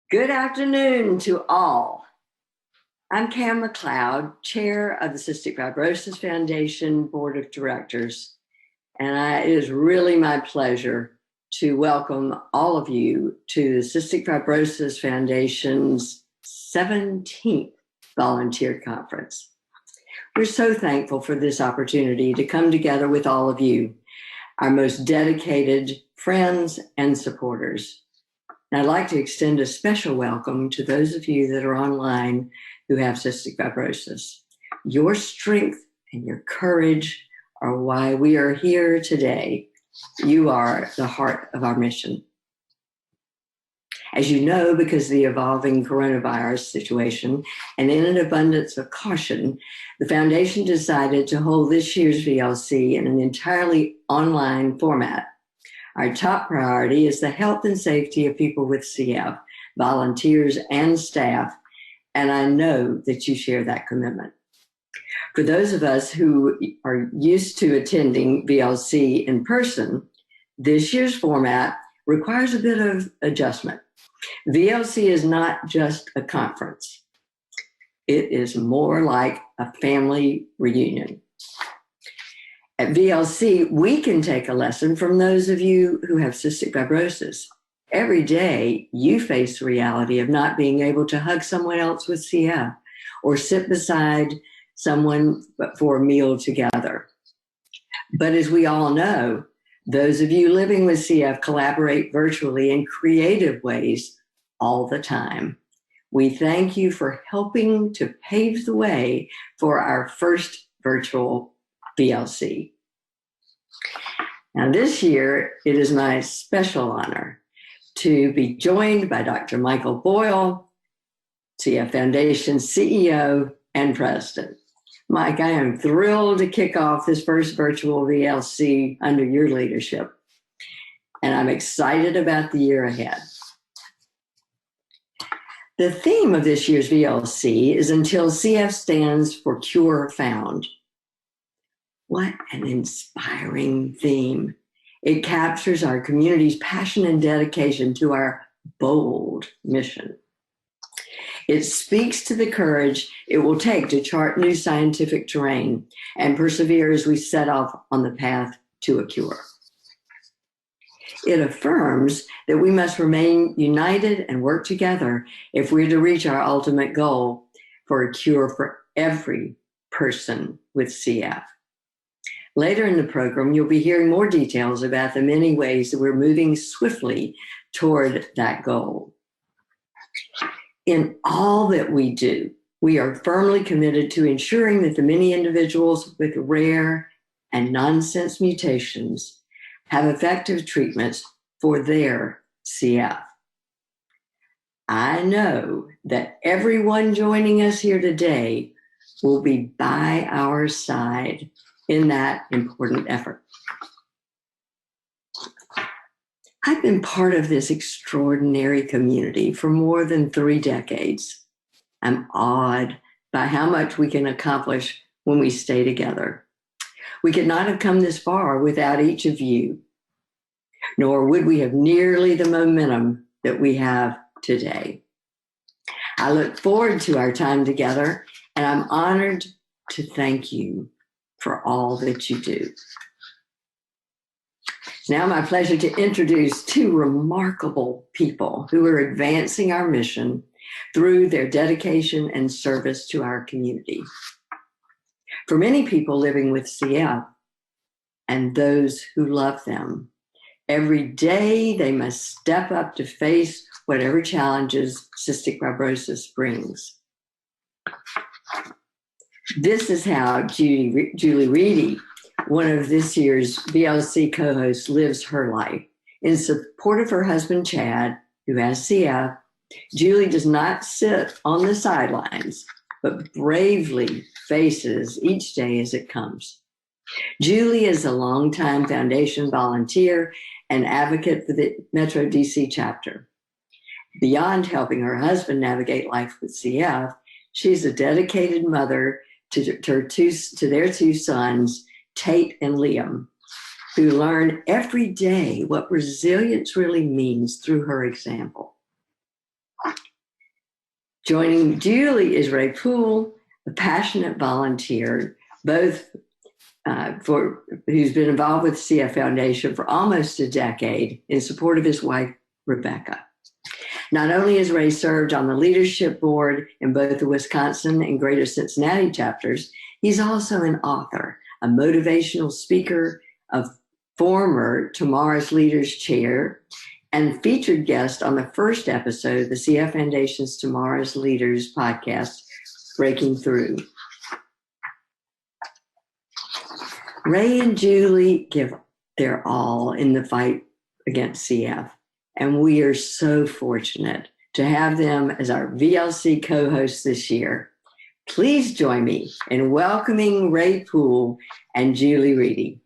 Good afternoon to all. I'm Cam McLoud, Chair of the Cystic Fibrosis Foundation Board of Directors, and it is really my pleasure to welcome all of you to the Cystic Fibrosis Foundation's 17th Volunteer Conference. We're so thankful for this opportunity to come together with all of you, our most dedicated friends and supporters. And I'd like to extend a special welcome to those of you that are online who have cystic fibrosis. Your strength and your courage are why we are here today. You are the heart of our mission. As you know, because of the evolving coronavirus situation and in an abundance of caution, the Foundation decided to hold this year's VLC in an entirely online format. Our top priority is the health and safety of people with CF, volunteers and staff, and I know that you share that commitment. For those of us who are used to attending VLC in person, this year's format requires a bit of adjustment. VLC is not just a conference. It is more like a family reunion. At VLC, we can take a lesson from those of you who have cystic fibrosis. Every day, you face the reality of not being able to hug someone else with CF or sit beside someone for a meal together. But as we all know, those of you living with CF collaborate virtually in creative ways all the time. We thank you for helping to pave the way for our first virtual VLC. Now this year, it is my special honor to be joined by Dr. Michael Boyle, CF Foundation CEO and President. Mike, I am thrilled to kick off this first virtual VLC under your leadership, and I'm excited about the year ahead. The theme of this year's VLC is Until CF Stands for Cure Found. What an inspiring theme. It captures our community's passion and dedication to our bold mission. It speaks to the courage it will take to chart new scientific terrain and persevere as we set off on the path to a cure. It affirms that we must remain united and work together if we're to reach our ultimate goal for a cure for every person with CF. Later in the program, you'll be hearing more details about the many ways that we're moving swiftly toward that goal. In all that we do, we are firmly committed to ensuring that the many individuals with rare and nonsense mutations have effective treatments for their CF. I know that everyone joining us here today will be by our side in that important effort. I've been part of this extraordinary community for more than 3 decades. I'm awed by how much we can accomplish when we stay together. We could not have come this far without each of you, nor would we have nearly the momentum that we have today. I look forward to our time together, and I'm honored to thank you for all that you do. It's now my pleasure to introduce 2 remarkable people who are advancing our mission through their dedication and service to our community. For many people living with CF and those who love them, every day they must step up to face whatever challenges cystic fibrosis brings. This is how Julie Riedy, one of this year's VLC co-hosts, lives her life. In support of her husband, Chad, who has CF, Julie does not sit on the sidelines, but bravely faces each day as it comes. Julie is a longtime Foundation volunteer and advocate for the Metro DC chapter. Beyond helping her husband navigate life with CF, she's a dedicated mother to their 2 sons, Tate and Liam, who learn every day what resilience really means through her example. Joining Julie is Ray Poole, a passionate volunteer, both who's been involved with CF Foundation for almost a decade in support of his wife, Rebecca. Not only has Ray served on the leadership board in both the Wisconsin and Greater Cincinnati chapters, he's also an author, a motivational speaker, a former Tomorrow's Leaders chair, and featured guest on the first episode of the CF Foundation's Tomorrow's Leaders podcast, Breaking Through. Ray and Julie give their all in the fight against CF, and we are so fortunate to have them as our VLC co-hosts this year. Please join me in welcoming Ray Poole and Julie Riedy.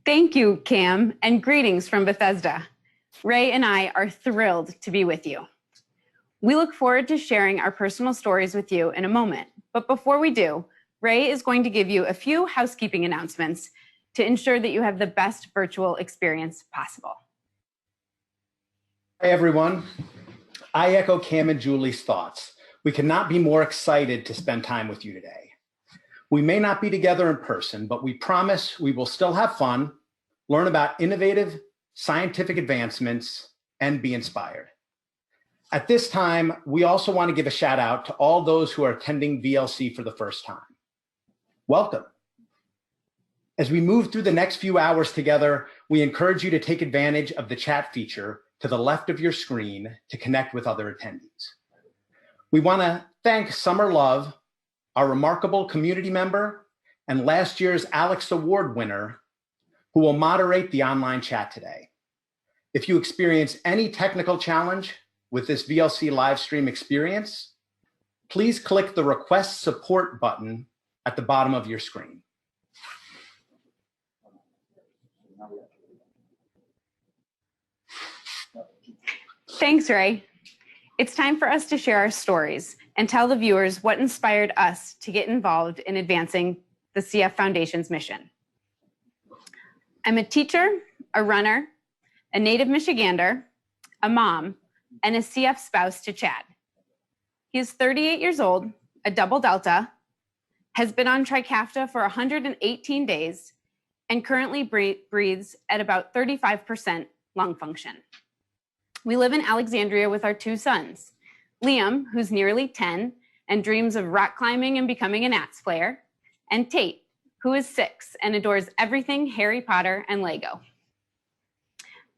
Thank you, Cam, and greetings from Bethesda. Ray and I are thrilled to be with you. We look forward to sharing our personal stories with you in a moment. But before we do, Ray is going to give you a few housekeeping announcements to ensure that you have the best virtual experience possible. Hi, everyone. I echo Cam and Julie's thoughts. We cannot be more excited to spend time with you today. We may not be together in person, but we promise we will still have fun, learn about innovative scientific advancements, and be inspired. At this time, we also want to give a shout out to all those who are attending VLC for the first time. Welcome. As we move through the next few hours together, we encourage you to take advantage of the chat feature to the left of your screen to connect with other attendees. We want to thank Summer Love, our remarkable community member and last year's Alex Award winner, who will moderate the online chat today. If you experience any technical challenge with this VLC live stream experience, please click the Request Support button at the bottom of your screen. Thanks, Ray. It's time for us to share our stories and tell the viewers what inspired us to get involved in advancing the CF Foundation's mission. I'm a teacher, a runner, a native Michigander, a mom, and a CF spouse to Chad. He is 38 years old, a double delta, has been on Trikafta for 118 days, and currently breathes at about 35% lung function. We live in Alexandria with our two sons, Liam, who's nearly 10 and dreams of rock climbing and becoming a Nats player, and Tate, who is 6 and adores everything Harry Potter and Lego.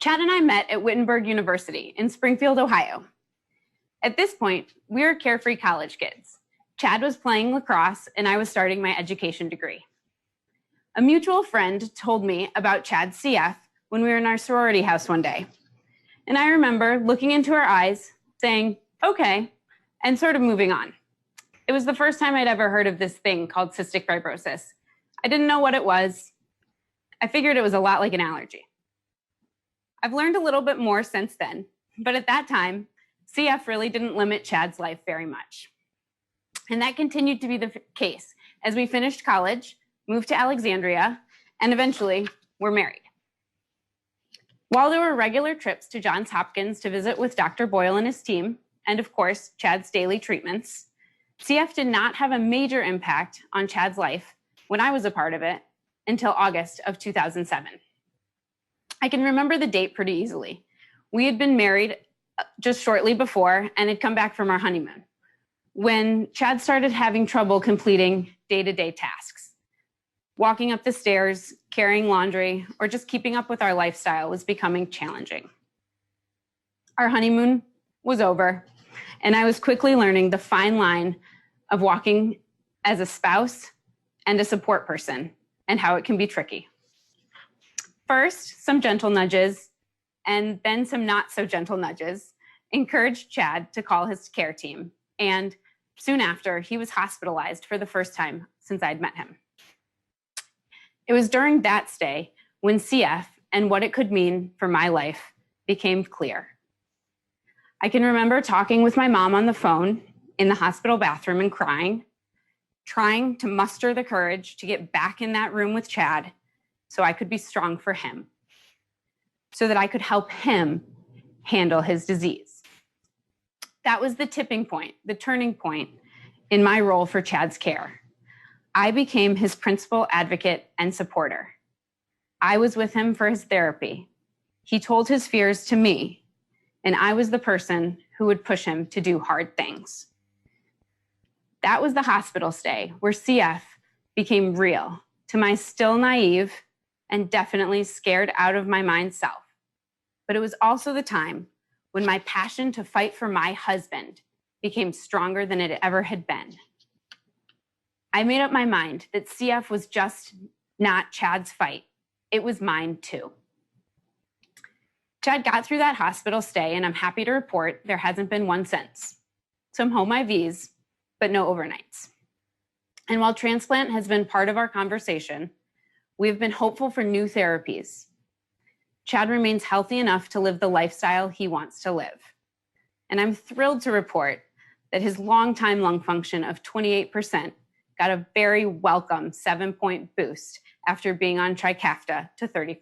Chad and I met at Wittenberg University in Springfield, Ohio. At this point, we were carefree college kids. Chad was playing lacrosse and I was starting my education degree. A mutual friend told me about Chad's CF when we were in our sorority house one day. And I remember looking into her eyes, saying, okay, and sort of moving on. It was the first time I'd ever heard of this thing called cystic fibrosis. I didn't know what it was. I figured it was a lot like an allergy. I've learned a little bit more since then, but at that time, CF really didn't limit Chad's life very much. And that continued to be the case as we finished college, moved to Alexandria, and eventually were married. While there were regular trips to Johns Hopkins to visit with Dr. Boyle and his team, and of course, Chad's daily treatments, CF did not have a major impact on Chad's life when I was a part of it until August of 2007. I can remember the date pretty easily. We had been married just shortly before and had come back from our honeymoon when Chad started having trouble completing day-to-day tasks. Walking up the stairs, carrying laundry, or just keeping up with our lifestyle was becoming challenging. Our honeymoon was over, and I was quickly learning the fine line of walking as a spouse and a support person and how it can be tricky. First, some gentle nudges, and then some not so gentle nudges encouraged Chad to call his care team, and soon after, he was hospitalized for the first time since I'd met him. It was during that stay when CF and what it could mean for my life became clear. I can remember talking with my mom on the phone in the hospital bathroom and crying, trying to muster the courage to get back in that room with Chad so I could be strong for him, so that I could help him handle his disease. That was the tipping point, the turning point in my role for Chad's care. I became his principal advocate and supporter. I was with him for his therapy. He told his fears to me, and I was the person who would push him to do hard things. That was the hospital stay where CF became real to my still naive and definitely scared out of my mind self. But it was also the time when my passion to fight for my husband became stronger than it ever had been. I made up my mind that CF was just not Chad's fight. It was mine too. Chad got through that hospital stay, and I'm happy to report there hasn't been one since. Some home IVs, but no overnights. And while transplant has been part of our conversation, we've been hopeful for new therapies. Chad remains healthy enough to live the lifestyle he wants to live. And I'm thrilled to report that his longtime lung function of 28% got a very welcome 7-point boost after being on Trikafta to 35%.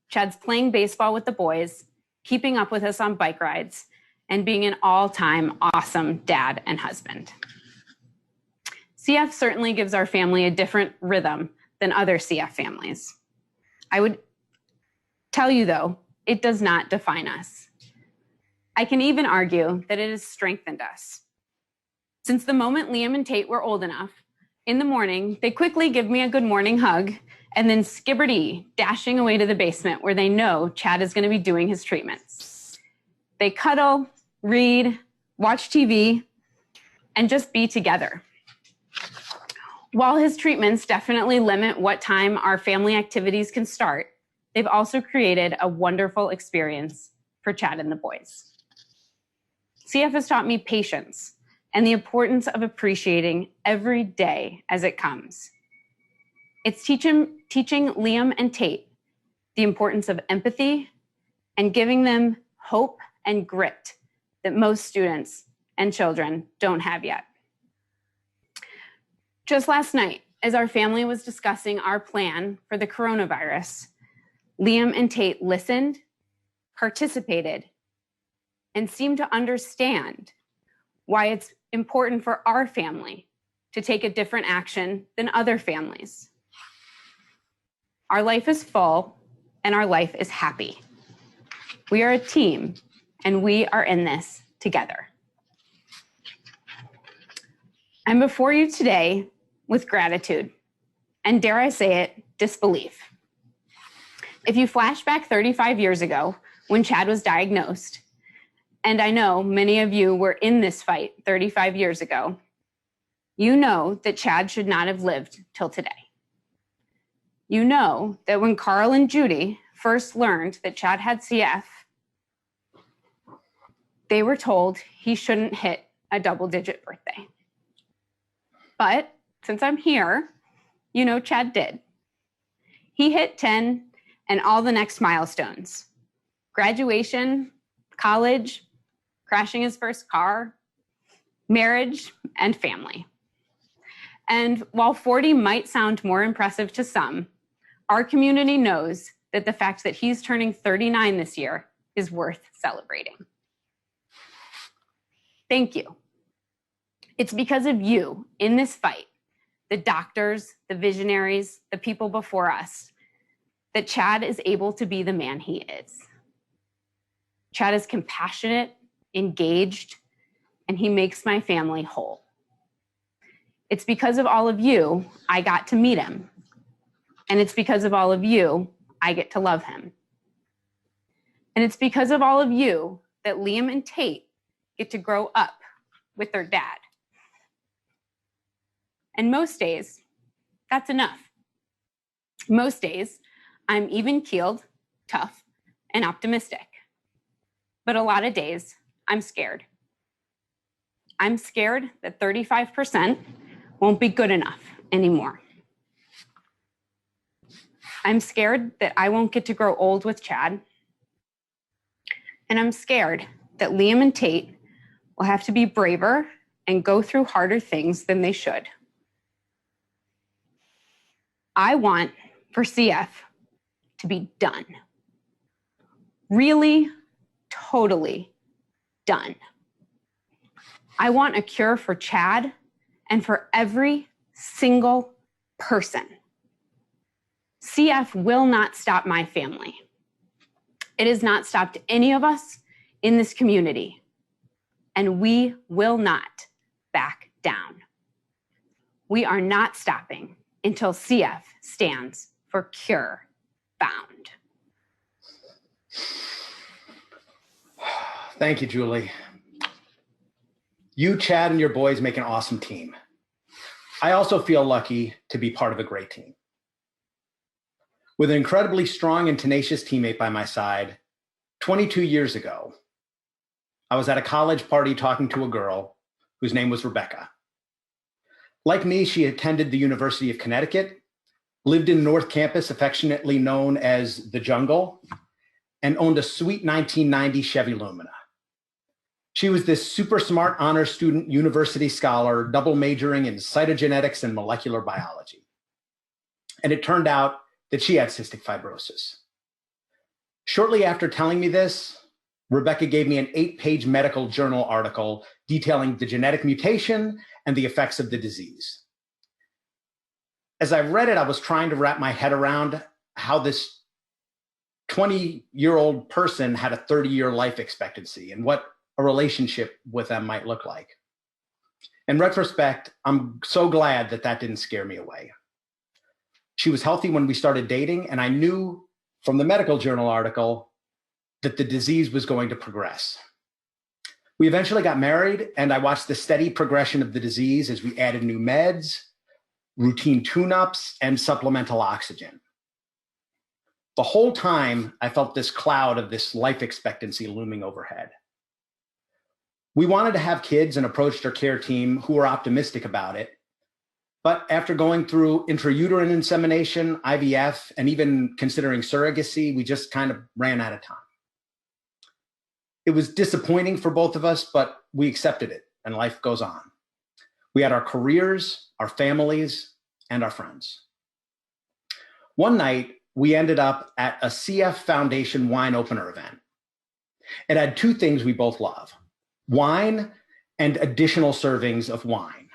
Chad's playing baseball with the boys, keeping up with us on bike rides, and being an all-time awesome dad and husband. CF certainly gives our family a different rhythm than other CF families. I would tell you, though, it does not define us. I can even argue that it has strengthened us. Since the moment Liam and Tate were old enough, in the morning, they quickly give me a good morning hug and then skibberty, dashing away to the basement where they know Chad is going to be doing his treatments. They cuddle, read, watch TV, and just be together. While his treatments definitely limit what time our family activities can start, they've also created a wonderful experience for Chad and the boys. CF has taught me patience and the importance of appreciating every day as it comes. It's teaching Liam and Tate the importance of empathy and giving them hope and grit that most students and children don't have yet. Just last night, as our family was discussing our plan for the coronavirus, Liam and Tate listened, participated, and seemed to understand why it's important for our family to take a different action than other families. Our life is full and our life is happy. We are a team and we are in this together. I'm before you today with gratitude and, dare I say it, disbelief. If you flash back 35 years ago when Chad was diagnosed, and I know many of you were in this fight 35 years ago, you know that Chad should not have lived till today. You know that when Carl and Judy first learned that Chad had CF, they were told he shouldn't hit a double-digit birthday. But since I'm here, you know Chad did. He hit 10 and all the next milestones: graduation, college, crashing his first car, marriage, and family. And while 40 might sound more impressive to some, our community knows that the fact that he's turning 39 this year is worth celebrating. Thank you. It's because of you in this fight, the doctors, the visionaries, the people before us, that Chad is able to be the man he is. Chad is compassionate, engaged, and he makes my family whole. It's because of all of you I got to meet him. And it's because of all of you I get to love him. And it's because of all of you that Liam and Tate get to grow up with their dad. And most days, that's enough. Most days, I'm even-keeled, tough, and optimistic. But a lot of days, I'm scared. I'm scared that 35% won't be good enough anymore. I'm scared that I won't get to grow old with Chad. And I'm scared that Liam and Tate will have to be braver and go through harder things than they should. I want for CF to be done. Really, totally done. I want a cure for Chad and for every single person. CF will not stop my family. It has not stopped any of us in this community, and we will not back down. We are not stopping until CF stands for Cure Bound. Thank you, Julie. You, Chad, and your boys make an awesome team. I also feel lucky to be part of a great team. With an incredibly strong and tenacious teammate by my side, 22 years ago, I was at a college party talking to a girl whose name was Rebecca. Like me, she attended the University of Connecticut, lived in North Campus, affectionately known as the Jungle, and owned a sweet 1990 Chevy Lumina. She was this super smart honor student, university scholar, double majoring in cytogenetics and molecular biology. And it turned out that she had cystic fibrosis. Shortly after telling me this, Rebecca gave me an 8-page medical journal article detailing the genetic mutation and the effects of the disease. As I read it, I was trying to wrap my head around how this 20-year-old person had a 30-year life expectancy and what a relationship with them might look like. In retrospect, I'm so glad that that didn't scare me away. She was healthy when we started dating, and I knew from the medical journal article that the disease was going to progress. We eventually got married, and I watched the steady progression of the disease as we added new meds, routine tune-ups, and supplemental oxygen. The whole time, I felt this cloud of this life expectancy looming overhead. We wanted to have kids and approached our care team, who were optimistic about it. But after going through intrauterine insemination, IVF, and even considering surrogacy, we just kind of ran out of time. It was disappointing for both of us, but we accepted it, and life goes on. We had our careers, our families, and our friends. One night, we ended up at a CF Foundation wine opener event. It had two things we both love: wine and additional servings of wine.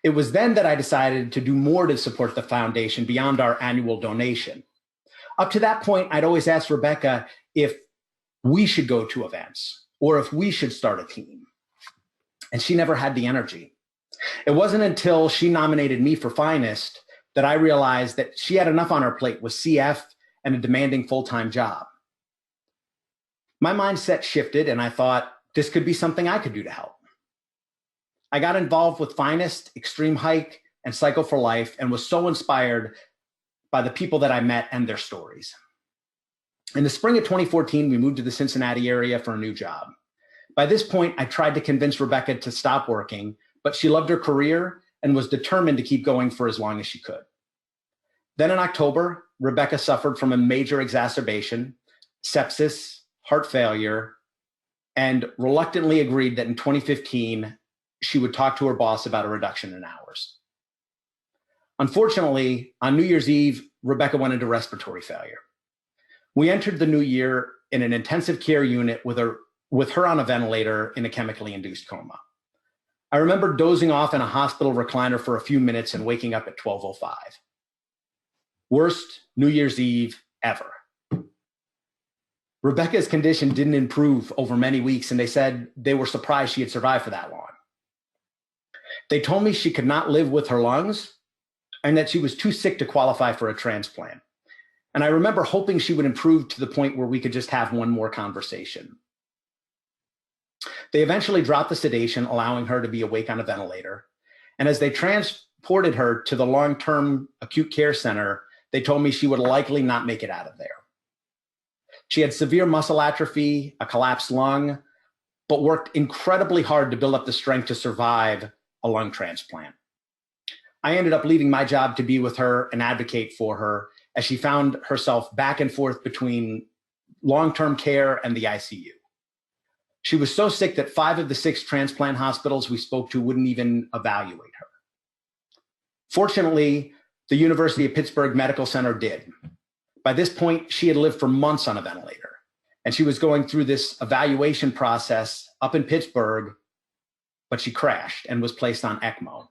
It was then that I decided to do more to support the foundation beyond our annual donation. Up to that point, I'd always asked Rebecca if we should go to events or if we should start a team. And she never had the energy. It wasn't until she nominated me for finest that I realized that she had enough on her plate with CF and a demanding full-time job. My mindset shifted, and I thought this could be something I could do to help. I got involved with Finest, Extreme Hike, and Cycle for Life, and was so inspired by the people that I met and their stories. In the spring of 2014, we moved to the Cincinnati area for a new job. By this point, I tried to convince Rebecca to stop working, but she loved her career and was determined to keep going for as long as she could. Then in October, Rebecca suffered from a major exacerbation, sepsis, heart failure, and reluctantly agreed that in 2015, she would talk to her boss about a reduction in hours. Unfortunately, on New Year's Eve, Rebecca went into respiratory failure. We entered the new year in an intensive care unit with her on a ventilator in a chemically induced coma. I remember dozing off in a hospital recliner for a few minutes and waking up at 12:05. Worst New Year's Eve ever. Rebecca's condition didn't improve over many weeks, and they said they were surprised she had survived for that long. They told me she could not live with her lungs and that she was too sick to qualify for a transplant. And I remember hoping she would improve to the point where we could just have one more conversation. They eventually dropped the sedation, allowing her to be awake on a ventilator. And as they transported her to the long-term acute care center, they told me she would likely not make it out of there. She had severe muscle atrophy, a collapsed lung, but worked incredibly hard to build up the strength to survive a lung transplant. I ended up leaving my job to be with her and advocate for her as she found herself back and forth between long-term care and the ICU. She was so sick that 5 of the 6 transplant hospitals we spoke to wouldn't even evaluate her. Fortunately, the University of Pittsburgh Medical Center did. By this point, she had lived for months on a ventilator, and she was going through this evaluation process up in Pittsburgh, but she crashed and was placed on ECMO.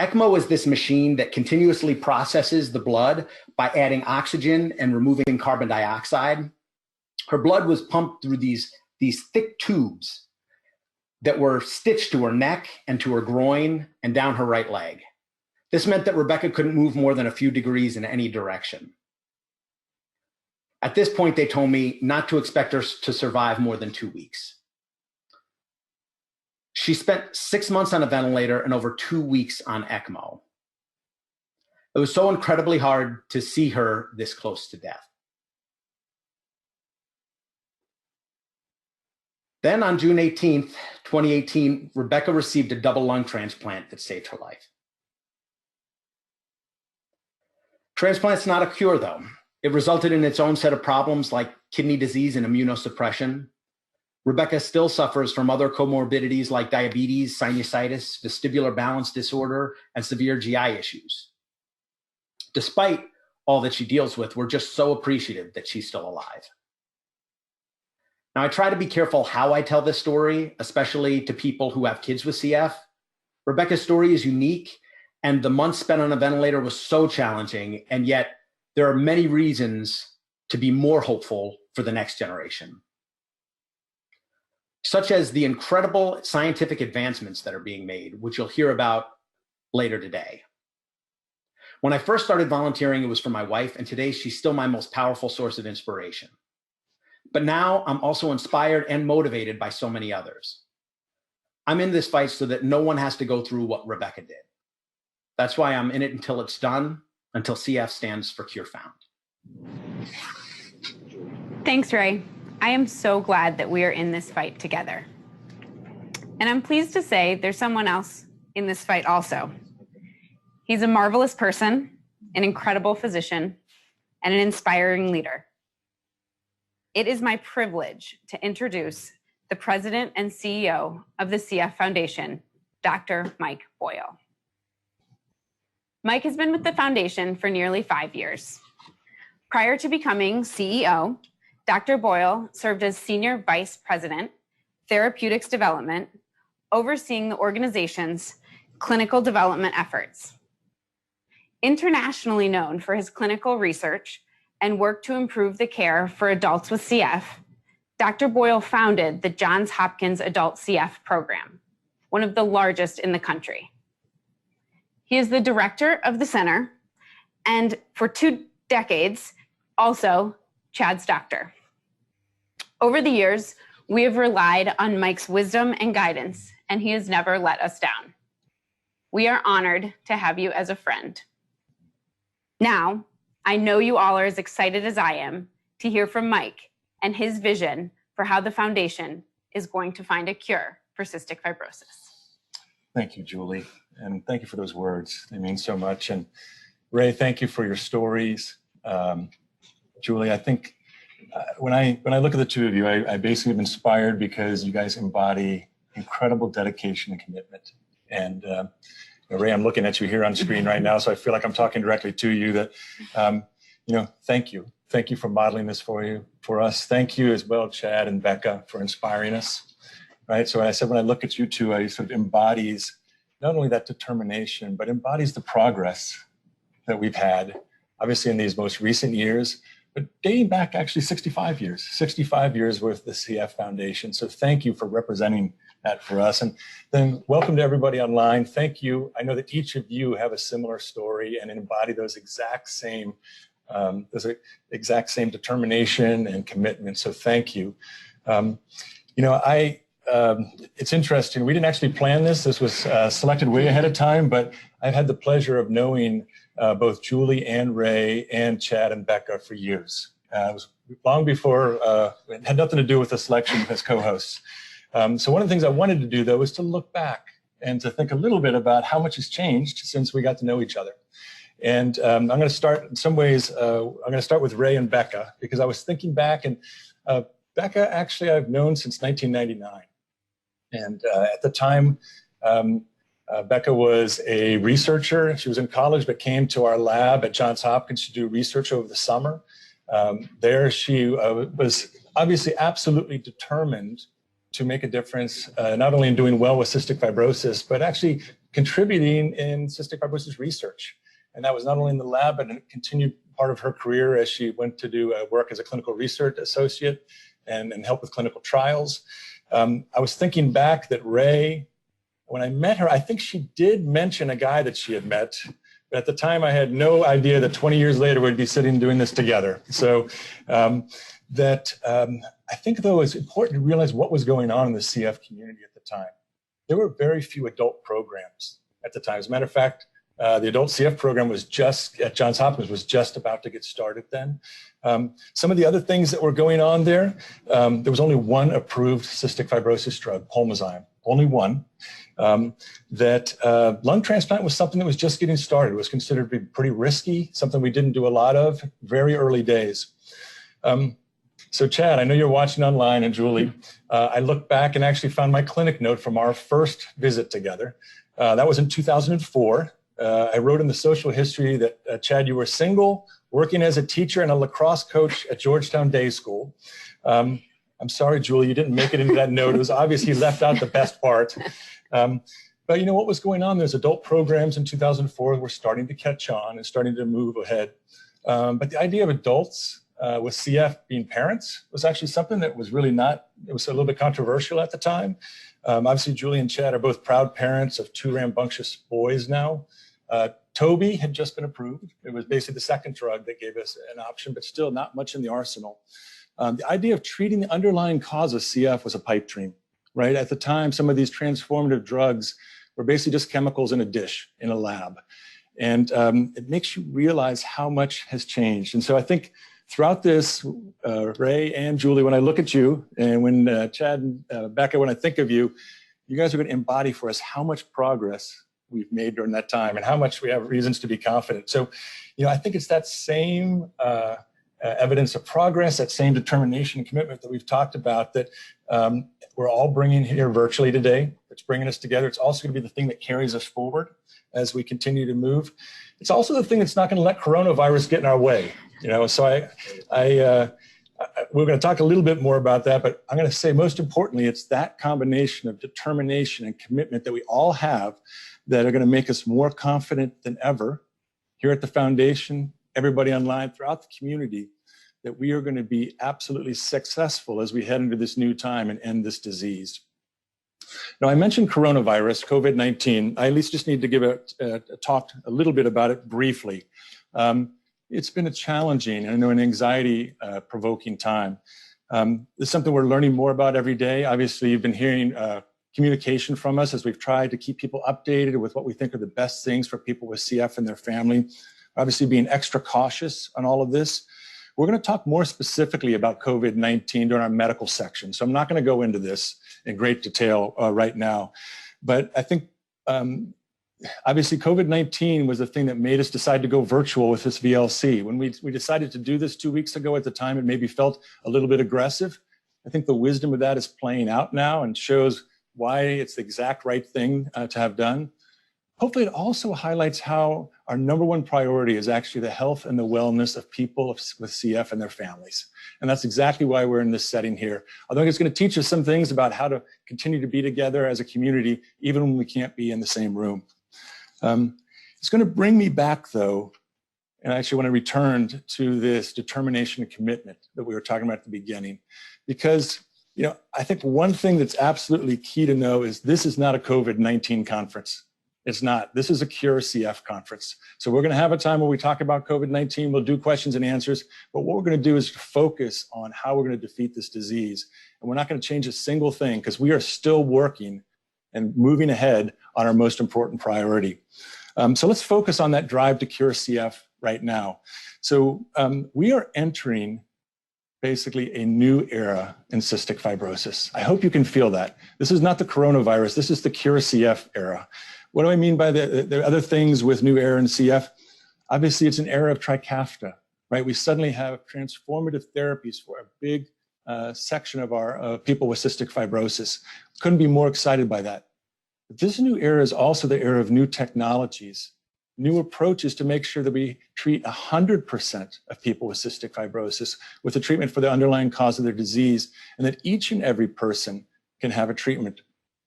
ECMO is this machine that continuously processes the blood by adding oxygen and removing carbon dioxide. Her blood was pumped through these thick tubes that were stitched to her neck and to her groin and down her right leg. This meant that Rebecca couldn't move more than a few degrees in any direction. At this point, they told me not to expect her to survive more than 2 weeks. She spent 6 months on a ventilator and over 2 weeks on ECMO. It was so incredibly hard to see her this close to death. Then on June 18th, 2018, Rebecca received a double lung transplant that saved her life. Transplant's not a cure, though. It resulted in its own set of problems like kidney disease and immunosuppression. Rebecca still suffers from other comorbidities like diabetes, sinusitis, vestibular balance disorder, and severe GI issues. Despite all that she deals with, we're just so appreciative that she's still alive. Now, I try to be careful how I tell this story, especially to people who have kids with CF. Rebecca's story is unique, and the months spent on a ventilator was so challenging, and yet there are many reasons to be more hopeful for the next generation, such as the incredible scientific advancements that are being made, which you'll hear about later today. When I first started volunteering, it was for my wife, and today she's still my most powerful source of inspiration. But now I'm also inspired and motivated by so many others. I'm in this fight so that no one has to go through what Rebecca did. That's why I'm in it until it's done, until CF stands for Cure Found. Thanks, Ray. I am so glad that we are in this fight together. And I'm pleased to say there's someone else in this fight also. He's a marvelous person, an incredible physician, and an inspiring leader. It is my privilege to introduce the president and CEO of the CF Foundation, Dr. Mike Boyle. Mike has been with the foundation for nearly 5 years. Prior to becoming CEO, Dr. Boyle served as Senior Vice President, Therapeutics Development, overseeing the organization's clinical development efforts. Internationally known for his clinical research and work to improve the care for adults with CF, Dr. Boyle founded the Johns Hopkins Adult CF Program, one of the largest in the country. He is the director of the center, and for 2 decades, also Chad's doctor. Over the years, we have relied on Mike's wisdom and guidance, and he has never let us down. We are honored to have you as a friend. Now, I know you all are as excited as I am to hear from Mike and his vision for how the foundation is going to find a cure for cystic fibrosis. Thank you, Julie, and thank you for those words. They mean so much. And Ray, thank you for your stories. Julie, I think when I look at the two of you, I basically am inspired because you guys embody incredible dedication and commitment. And Ray, I'm looking at you here on screen right now, so I feel like I'm talking directly to you. That thank you. Thank you for modeling this for us. Thank you as well, Chad and Becca, for inspiring us. Right. So when I look at you two, it sort of embodies not only that determination, but embodies the progress that we've had, obviously in these most recent years, but dating back actually 65 years worth of the CF Foundation. So thank you for representing that for us. And then welcome to everybody online. Thank you. I know that each of you have a similar story and embody those exact same determination and commitment. So thank you. It's interesting. We didn't actually plan this. This was selected way ahead of time, but I've had the pleasure of knowing both Julie and Ray and Chad and Becca for years. It was long before, it had nothing to do with the selection as co-hosts. So one of the things I wanted to do, though, was to look back and to think a little bit about how much has changed since we got to know each other. And I'm going to start, in some ways, I'm going to start with Ray and Becca, because I was thinking back, and Becca, actually, I've known since 1999. And at the time, Becca was a researcher. She was in college, but came to our lab at Johns Hopkins to do research over the summer. There she was obviously absolutely determined to make a difference, not only in doing well with cystic fibrosis, but actually contributing in cystic fibrosis research. And that was not only in the lab, but a continued part of her career as she went to do work as a clinical research associate and help with clinical trials. I was thinking back that Ray, when I met her, I think she did mention a guy that she had met. But at the time, I had no idea that 20 years later we'd be sitting doing this together. So I think, though, it's important to realize what was going on in the CF community at the time. There were very few adult programs at the time. As a matter of fact, the adult CF program was just at Johns Hopkins was just about to get started then. Some of the other things that were going on there, there was only one approved cystic fibrosis drug, Pulmozyme, only one. Lung transplant was something that was just getting started. It was considered to be pretty risky, something we didn't do a lot of, very early days. So Chad, I know you're watching online, and Julie, I looked back and actually found my clinic note from our first visit together. That was in 2004. I wrote in the social history that, Chad, you were single, working as a teacher and a lacrosse coach at Georgetown Day School. I'm sorry, Julie, you didn't make it into that note. It was obvious he left out the best part. But you know what was going on? There's adult programs in 2004 were starting to catch on and starting to move ahead. But the idea of adults with CF being parents was actually something that was really not, it was a little bit controversial at the time. Obviously, Julie and Chad are both proud parents of two rambunctious boys now. Toby had just been approved. It was basically the second drug that gave us an option, but still not much in the arsenal. The idea of treating the underlying cause of CF was a pipe dream, right? At the time, some of these transformative drugs were basically just chemicals in a dish in a lab. And it makes you realize how much has changed. And so I think throughout this, Ray and Julie, when I look at you, and when Chad and Becca, when I think of you, you guys are going to embody for us how much progress we've made during that time and how much we have reasons to be confident. So, you know, I think it's that same evidence of progress, that same determination and commitment that we've talked about that we're all bringing here virtually today. It's bringing us together. It's also going to be the thing that carries us forward as we continue to move. It's also the thing that's not going to let coronavirus get in our way. You know, so we're going to talk a little bit more about that, but I'm going to say most importantly, it's that combination of determination and commitment that we all have that are going to make us more confident than ever here at the foundation, everybody online throughout the community, that we are going to be absolutely successful as we head into this new time and end this disease. Now, I mentioned coronavirus, COVID-19. I at least just need to give a talk a little bit about it briefly. It's been a challenging and I know an anxiety-provoking time. It's something we're learning more about every day. Obviously, you've been hearing communication from us as we've tried to keep people updated with what we think are the best things for people with CF and their family. Obviously, being extra cautious on all of this. We're going to talk more specifically about COVID-19 during our medical section. So I'm not going to go into this in great detail right now. But I think obviously COVID-19 was the thing that made us decide to go virtual with this VLC. When we decided to do this 2 weeks ago, at the time, it maybe felt a little bit aggressive. I think the wisdom of that is playing out now and shows why it's the exact right thing to have done. Hopefully it also highlights how our number one priority is actually the health and the wellness of people with CF and their families. And that's exactly why we're in this setting here. I think it's going to teach us some things about how to continue to be together as a community, even when we can't be in the same room. It's going to bring me back, though, and I actually want to return to this determination and commitment that we were talking about at the beginning, because you know, I think one thing that's absolutely key to know is this is not a COVID-19 conference. It's not. This is a Cure CF conference. So we're going to have a time where we talk about COVID-19. We'll do questions and answers. But what we're going to do is focus on how we're going to defeat this disease. And we're not going to change a single thing because we are still working and moving ahead on our most important priority. So let's focus on that drive to cure CF right now. So we are entering basically a new era in cystic fibrosis. I hope you can feel that. This is not the coronavirus. This is the cure CF era. What do I mean by the other things with new era in CF? Obviously, it's an era of Trikafta, right? We suddenly have transformative therapies for a big section of our people with cystic fibrosis. Couldn't be more excited by that. But this new era is also the era of new technologies, new approaches to make sure that we treat 100% of people with cystic fibrosis with a treatment for the underlying cause of their disease, and that each and every person can have a treatment.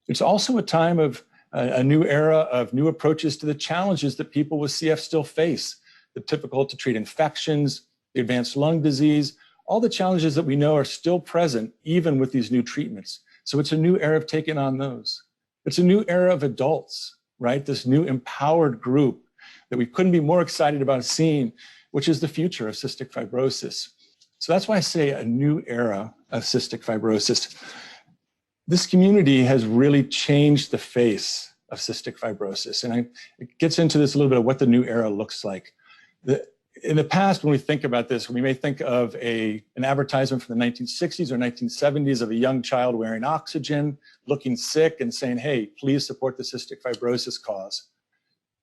It's also a time of a new era of new approaches to the challenges that people with CF still face, the difficult to treat infections, the advanced lung disease, all the challenges that we know are still present even with these new treatments. So it's a new era of taking on those. It's a new era of adults, right? This new empowered group that we couldn't be more excited about seeing, which is the future of cystic fibrosis. So that's why I say a new era of cystic fibrosis. This community has really changed the face of cystic fibrosis. And it gets into this a little bit of what the new era looks like. In the past, when we think about this, we may think of an advertisement from the 1960s or 1970s of a young child wearing oxygen, looking sick, and saying, hey, please support the cystic fibrosis cause.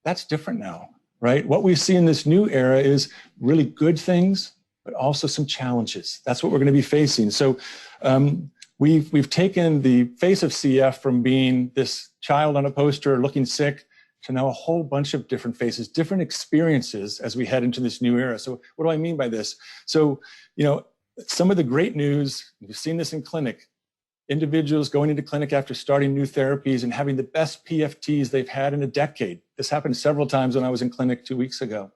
That's different now, right? What we see in this new era is really good things, but also some challenges. That's what we're going to be facing. So we've taken the face of CF from being this child on a poster looking sick to now a whole bunch of different faces, different experiences as we head into this new era. So what do I mean by this? So, some of the great news, you've seen this in clinic, individuals going into clinic after starting new therapies and having the best PFTs they've had in a decade. This happened several times when I was in clinic 2 weeks ago.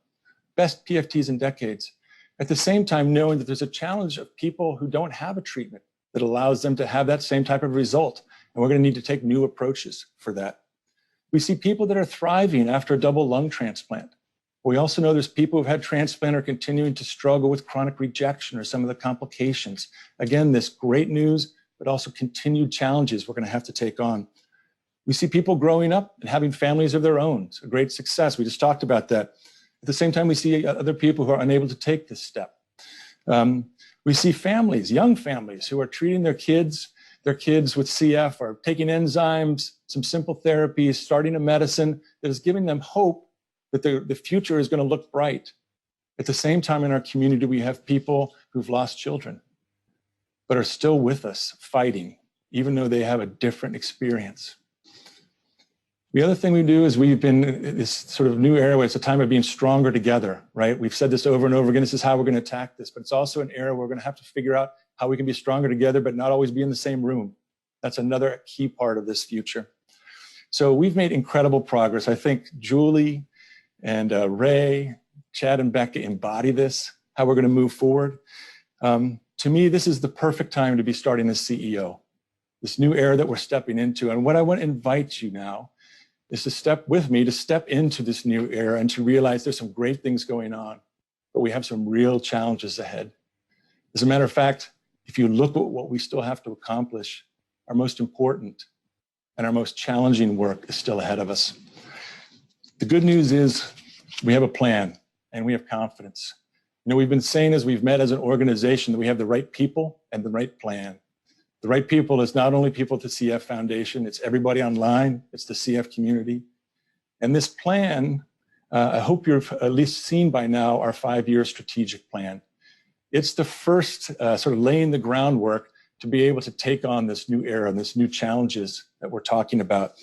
Best PFTs in decades. At the same time, knowing that there's a challenge of people who don't have a treatment that allows them to have that same type of result. And we're going to need to take new approaches for that. We see people that are thriving after a double lung transplant. We also know there's people who've had transplant or continuing to struggle with chronic rejection or some of the complications. Again, this great news, but also continued challenges we're going to have to take on. We see people growing up and having families of their own. It's a great success. We just talked about that. At the same time, we see other people who are unable to take this step. We see families, young families, who are treating their kids with CF, or taking enzymes, some simple therapies, starting a medicine that is giving them hope that the future is going to look bright. At the same time, in our community, we have people who've lost children, but are still with us fighting, even though they have a different experience. The other thing we do is we've been in this sort of new era where it's a time of being stronger together, right? We've said this over and over again, this is how we're going to attack this, but it's also an era where we're going to have to figure out how we can be stronger together, but not always be in the same room. That's another key part of this future. So we've made incredible progress. I think Julie and Ray, Chad and Becca embody this, how we're going to move forward. To me, this is the perfect time to be starting as CEO, this new era that we're stepping into. And what I want to invite you now is to step with me, to step into this new era and to realize there's some great things going on, but we have some real challenges ahead. As a matter of fact, if you look at what we still have to accomplish, our most important and our most challenging work is still ahead of us. The good news is we have a plan and we have confidence. We've been saying as we've met as an organization that we have the right people and the right plan. The right people is not only people at the CF Foundation, it's everybody online, it's the CF community. And this plan, I hope you've at least seen by now our 5-year strategic plan. It's the first sort of laying the groundwork to be able to take on this new era and this new challenges that we're talking about.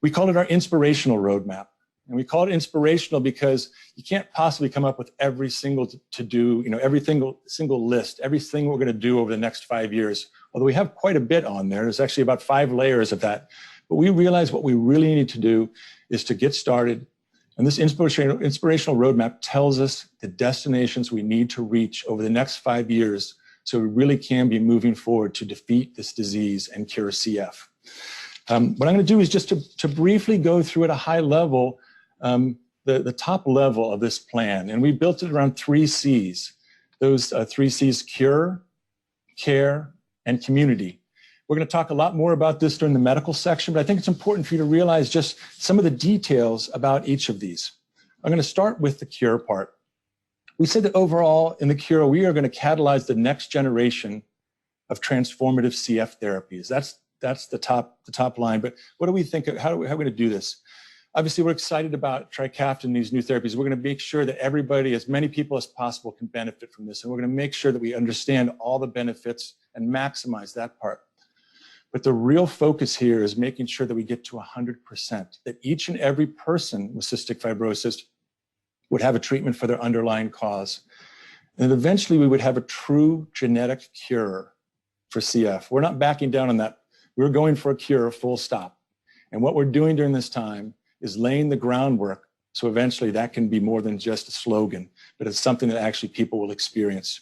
We call it our inspirational roadmap. And we call it inspirational because you can't possibly come up with every single to-do, every single list, everything we're going to do over the next 5 years. Although we have quite a bit on there. There's actually about 5 layers of that. But we realize what we really need to do is to get started. And this inspirational roadmap tells us the destinations we need to reach over the next 5 years so we really can be moving forward to defeat this disease and cure CF. What I'm going to do is just to briefly go through at a high level the top level of this plan. And we built it around 3 C's. Those 3 C's: cure, care, and community. We're going to talk a lot more about this during the medical section, but I think it's important for you to realize just some of the details about each of these. I'm going to start with the cure part. We said that overall in the cure, we are going to catalyze the next generation of transformative CF therapies. That's the top line. But what do we think? How are we going to do this? Obviously, we're excited about Trikafta and these new therapies. We're going to make sure that everybody, as many people as possible, can benefit from this. And we're going to make sure that we understand all the benefits and maximize that part. But the real focus here is making sure that we get to 100%, that each and every person with cystic fibrosis would have a treatment for their underlying cause. And eventually we would have a true genetic cure for CF. We're not backing down on that. We're going for a cure, full stop. And what we're doing during this time is laying the groundwork so eventually that can be more than just a slogan, but it's something that actually people will experience.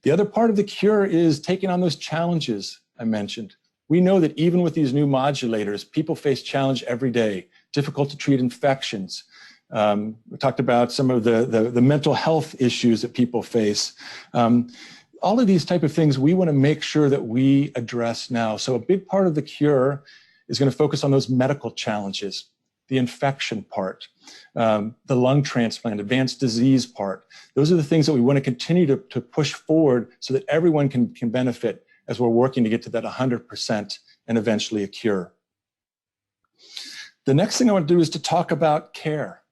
The other part of the cure is taking on those challenges I mentioned. We know that even with these new modulators, people face challenge every day, difficult to treat infections. We talked about some of the mental health issues that people face. All of these type of things we want to make sure that we address now. So a big part of the cure is going to focus on those medical challenges, the infection part, the lung transplant, advanced disease part. Those are the things that we want to continue to push forward so that everyone can benefit as we're working to get to that 100% and eventually a cure. The next thing I want to do is to talk about care.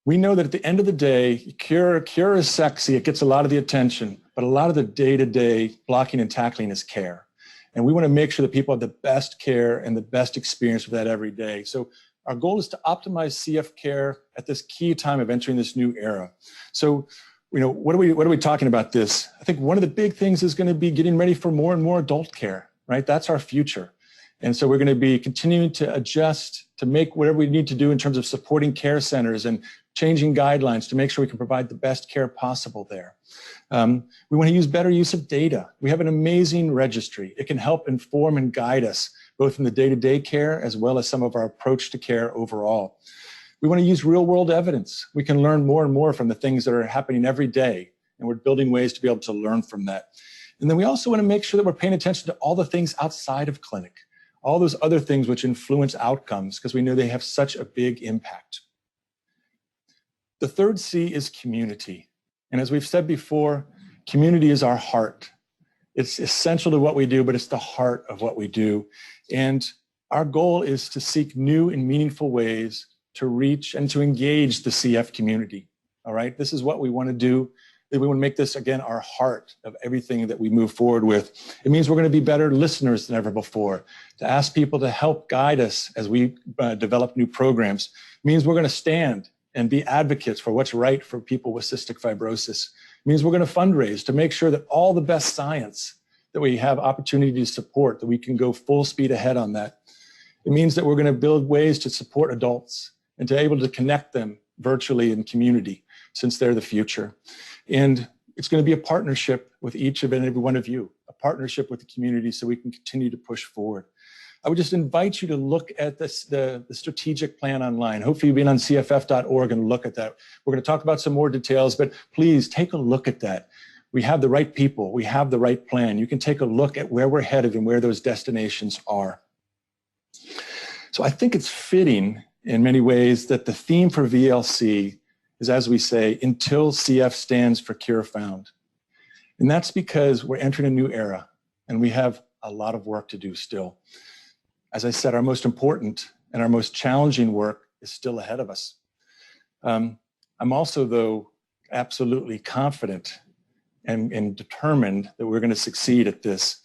We know that at the end of the day, cure is sexy, it gets a lot of the attention, but a lot of the day-to-day blocking and tackling is care. And we want to make sure that people have the best care and the best experience with that every day. So our goal is to optimize CF care at this key time of entering this new era. So, what are we talking about this? I think one of the big things is going to be getting ready for more and more adult care, right? That's our future. And so we're going to be continuing to adjust to make whatever we need to do in terms of supporting care centers and changing guidelines to make sure we can provide the best care possible there. We want to use better use of data. We have an amazing registry. It can help inform and guide us both in the day-to-day care as well as some of our approach to care overall. We want to use real-world evidence. We can learn more and more from the things that are happening every day, and we're building ways to be able to learn from that. And then we also want to make sure that we're paying attention to all the things outside of clinic, all those other things which influence outcomes, because we know they have such a big impact. The third C is community. And as we've said before, community is our heart. It's essential to what we do, but it's the heart of what we do. And our goal is to seek new and meaningful ways to reach and to engage the CF community. All right, this is what we want to do. We want to make this, again, our heart of everything that we move forward with. It means we're going to be better listeners than ever before, to ask people to help guide us as we develop new programs. It means we're going to stand and be advocates for what's right for people with cystic fibrosis. It means we're going to fundraise to make sure that all the best science that we have opportunity to support, that we can go full speed ahead on that. It means that we're going to build ways to support adults and to be able to connect them virtually in community, since they're the future. And it's going to be a partnership with each and every one of you, a partnership with the community so we can continue to push forward. I would just invite you to look at this, the strategic plan online. Hopefully you've been on cff.org and look at that. We're going to talk about some more details, but please take a look at that. We have the right people. We have the right plan. You can take a look at where we're headed and where those destinations are. So I think it's fitting in many ways that the theme for VLC is, as we say, until CF stands for cure found. And that's because we're entering a new era and we have a lot of work to do still. As I said, our most important and our most challenging work is still ahead of us. I'm also, though, absolutely confident and determined that we're going to succeed at this.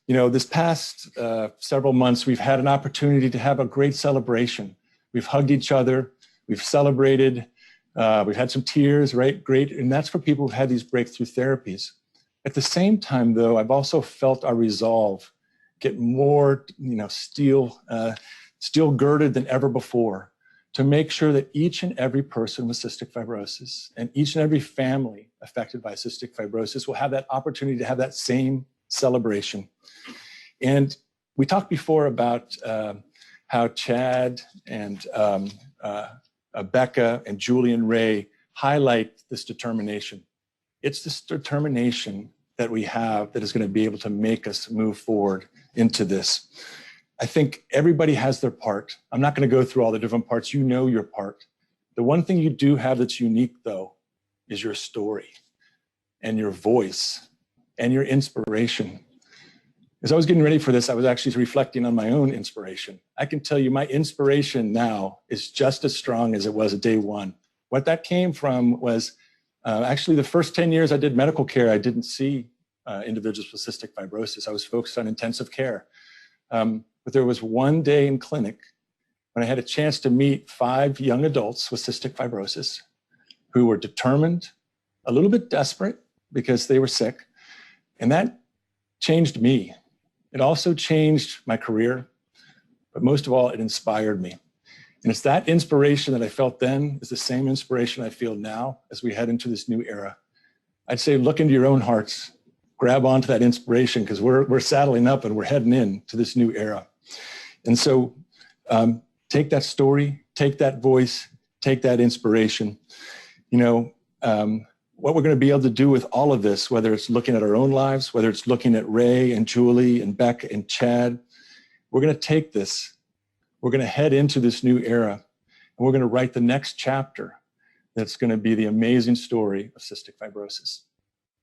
This past several months, we've had an opportunity to have a great celebration. We've hugged each other, we've celebrated, we've had some tears, right? Great, and that's for people who've had these breakthrough therapies. At the same time, though, I've also felt our resolve get more, steel girded than ever before to make sure that each and every person with cystic fibrosis and each and every family affected by cystic fibrosis will have that opportunity to have that same celebration. And we talked before about how Chad and Becca and Julie and Ray highlight this determination. It's this determination that we have that is going to be able to make us move forward into this. I think everybody has their part. I'm not going to go through all the different parts. You know your part. The one thing you do have that's unique, though, is your story and your voice and your inspiration. As I was getting ready for this, I was actually reflecting on my own inspiration. I can tell you my inspiration now is just as strong as it was at day one. What that came from was actually the first 10 years I did medical care, I didn't see individuals with cystic fibrosis. I was focused on intensive care. But there was one day in clinic when I had a chance to meet 5 young adults with cystic fibrosis who were determined, a little bit desperate because they were sick. And that changed me. It also changed my career, but most of all, it inspired me. And it's that inspiration that I felt then is the same inspiration I feel now as we head into this new era. I'd say look into your own hearts, grab onto that inspiration because we're saddling up and we're heading into this new era. And so take that story, take that voice, take that inspiration. You know, what we're going to be able to do with all of this, whether it's looking at our own lives, whether it's looking at Ray and Julie and Beck and Chad, we're going to take this, we're going to head into this new era, and we're going to write the next chapter that's going to be the amazing story of cystic fibrosis.